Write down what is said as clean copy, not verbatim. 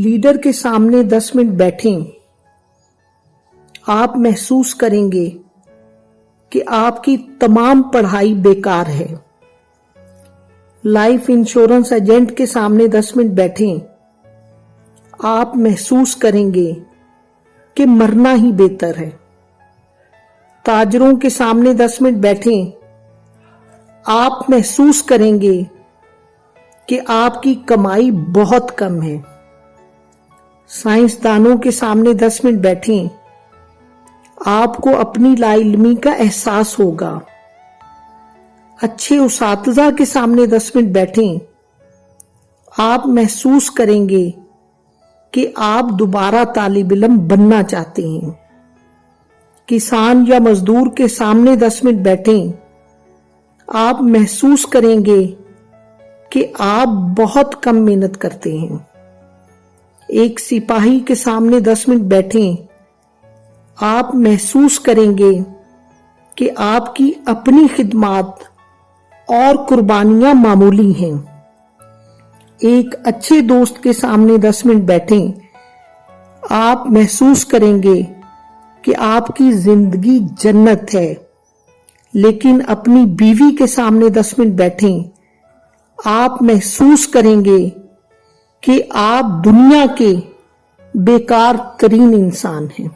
Leader के सामने 10 minute बैठें, आप महसूस करेंगे कि आपकी तमाम पढ़ाई बेकार है। लाइफ इंश्योरेंस एजेंट के सामने 10 मिनट बैठें, आप महसूस करेंगे कि मरना ही बेहतर है। ताजरों के सामने 10 मिनट बैठें, आप महसूस करेंगे कि आपकी कमाई बहुत कम है। साइंसदानों के सामने 10 मिनट बैठें, आपको अपनी लाइल्मी का एहसास होगा। अच्छे उस्ताज़ा के सामने 10 मिनट बैठें, आप महसूस करेंगे कि आप दोबारा तालिब इल्म बनना चाहते हैं। किसान या मजदूर के सामने 10 मिनट बैठें, आप महसूस करेंगे कि आप बहुत कम मेहनत करते हैं। एक सिपाही के सामने 10 मिनट बैठें, आप महसूस करेंगे कि आपकी अपनी खिदमत और कुर्बानियां मामूली हैं। एक अच्छे दोस्त के सामने 10 मिनट बैठें, आप महसूस करेंगे कि आपकी जिंदगी जन्नत है। लेकिन अपनी बीवी के सामने 10 मिनट बैठें, आप महसूस करेंगे कि आप दुनिया के बेकार तरीन इंसान हैं।